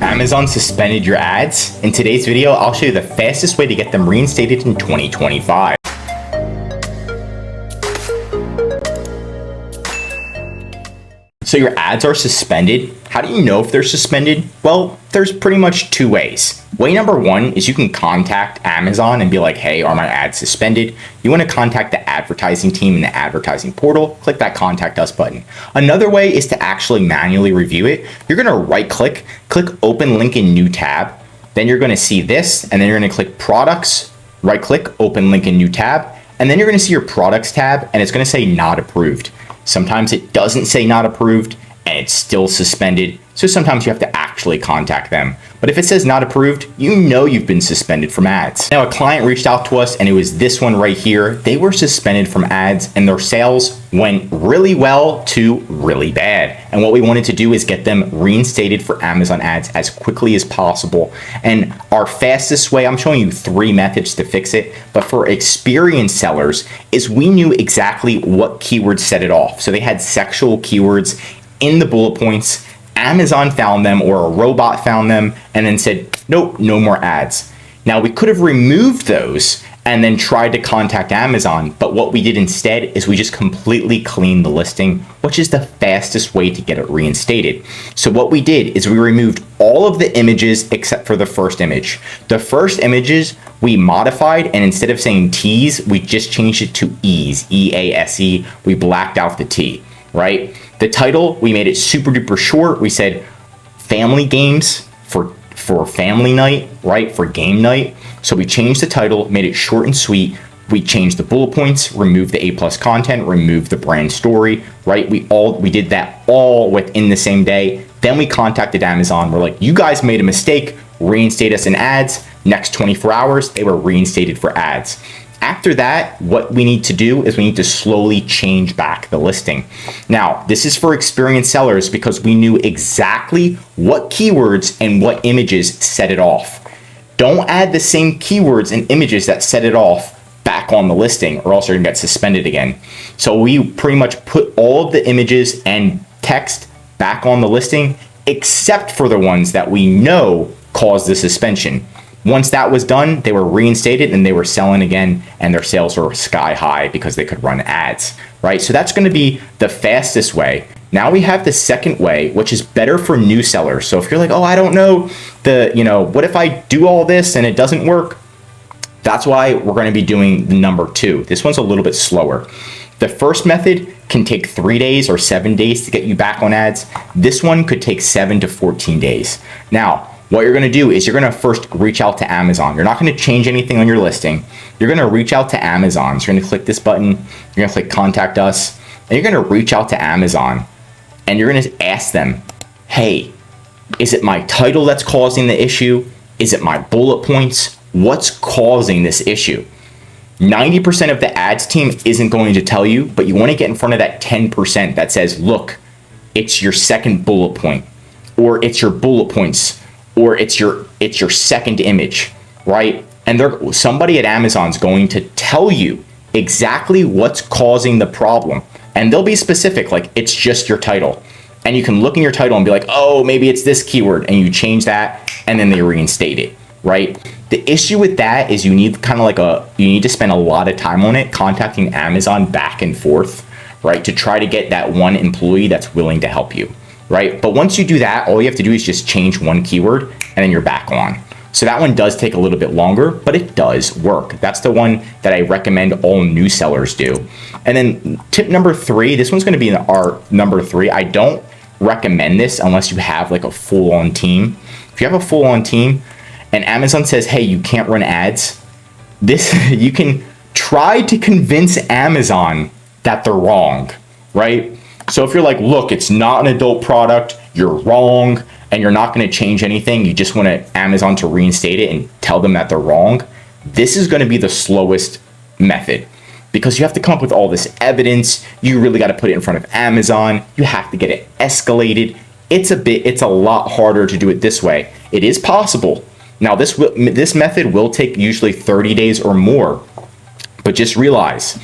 Amazon suspended your ads. In today's video, I'll show you the fastest way to get them reinstated in 2025. So your ads are suspended. How do you know if they're suspended? Well, there's pretty much two ways. Way number one is you can contact Amazon and be like, hey, are my ads suspended? You want to contact the advertising team in the advertising portal, click that contact us button. Another way is to actually manually review it. You're going to right click open link in new tab. Then you're going to see this, and then you're going to click products, right click, open link in new tab. And then you're going to see your products tab, and it's going to say not approved. Sometimes it doesn't say not approved and it's still suspended. So sometimes you have to actually contact them. But if it says not approved, you know you've been suspended from ads. Now, a client reached out to us and it was this one right here. They were suspended from ads and their sales went really well to really bad. And what we wanted to do is get them reinstated for Amazon ads as quickly as possible. And our fastest way, I'm showing you 3 methods to fix it, but for experienced sellers is we knew exactly what keywords set it off. So they had sexual keywords in the bullet points. Amazon found them, or a robot found them, and then said, nope, no more ads. Now we could have removed those and then tried to contact Amazon, but what we did instead is we just completely cleaned the listing, which is the fastest way to get it reinstated. So what we did is we removed all of the images except for the first image. The first images we modified, and instead of saying T's, we just changed it to E's, E-A-S-E. We blacked out the T, right? The title, we made it super duper short. We said family games for family night, right? For game night. So we changed the title, made it short and sweet. We changed the bullet points, removed the A+ content, removed the brand story, right? We did that all within the same day. Then we contacted Amazon. We're like, you guys made a mistake, reinstate us in ads. Next 24 hours, they were reinstated for ads. After that, what we need to do is we need to slowly change back the listing. Now, this is for experienced sellers because we knew exactly what keywords and what images set it off. Don't add the same keywords and images that set it off back on the listing, or else you're gonna get suspended again. So we pretty much put all of the images and text back on the listing, except for the ones that we know caused the suspension. Once that was done, they were reinstated and they were selling again, and their sales were sky high because they could run ads, right? So that's going to be the fastest way. Now we have the second way, which is better for new sellers. So if you're like, oh, I don't know, what if I do all this and it doesn't work? That's why we're going to be doing the number 2. This one's a little bit slower. The first method can take 3 days or 7 days to get you back on ads. This one could take 7 to 14 days. Now, what you're going to do is you're going to first reach out to Amazon. You're not going to change anything on your listing. You're going to reach out to Amazon. So you're going to click this button. You're going to click contact us, and you're going to reach out to Amazon, and you're going to ask them, hey, is it my title that's causing the issue? Is it my bullet points? What's causing this issue? 90% of the ads team isn't going to tell you, but you want to get in front of that 10% that says, look, it's your second bullet point, or it's your bullet points, or it's your second image, right? And somebody at Amazon's going to tell you exactly what's causing the problem. And they'll be specific, like it's just your title. And you can look in your title and be like, oh, maybe it's this keyword, and you change that, and then they reinstate it, right? The issue with that is you need to spend a lot of time on it, contacting Amazon back and forth, right? To try to get that one employee that's willing to help you. Right? But once you do that, all you have to do is just change one keyword and then you're back on. So that one does take a little bit longer, but it does work. That's the one that I recommend all new sellers do. And then tip number 3, this one's going to be our number 3. I don't recommend this unless you have like a full-on team. If you have a full-on team and Amazon says, hey, you can't run ads, you can try to convince Amazon that they're wrong, right? So if you're like, look, it's not an adult product, you're wrong, and you're not going to change anything, you just want Amazon to reinstate it and tell them that they're wrong, this is going to be the slowest method because you have to come up with all this evidence. You really got to put it in front of Amazon. You have to get it escalated. It's a lot harder to do it this way. It is possible. Now, this method will take usually 30 days or more, but just realize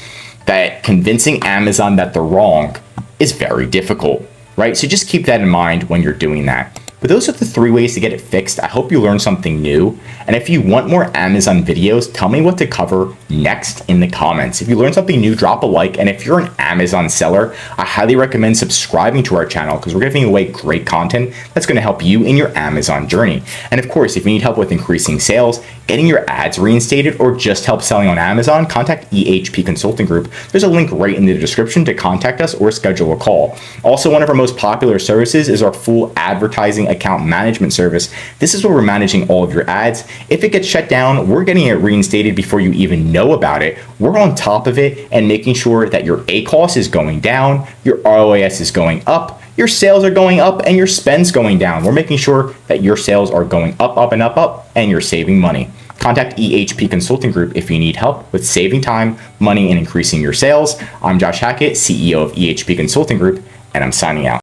that convincing Amazon that they're wrong is very difficult, right? So just keep that in mind when you're doing that. But those are the 3 ways to get it fixed. I hope you learned something new. And if you want more Amazon videos, tell me what to cover next in the comments. If you learned something new, drop a like. And if you're an Amazon seller, I highly recommend subscribing to our channel because we're giving away great content that's going to help you in your Amazon journey. And of course, if you need help with increasing sales, getting your ads reinstated, or just help selling on Amazon, contact EHP Consulting Group. There's a link right in the description to contact us or schedule a call. Also, one of our most popular services is our full advertising account management service. This is where we're managing all of your ads. If it gets shut down, we're getting it reinstated before you even know about it. We're on top of it and making sure that your ACoS is going down, your ROAS is going up, your sales are going up, and your spend's going down. We're making sure that your sales are going up, up, and up, up, and you're saving money. Contact EHP Consulting Group if you need help with saving time, money, and increasing your sales. I'm Josh Hackett, CEO of EHP Consulting Group, and I'm signing out.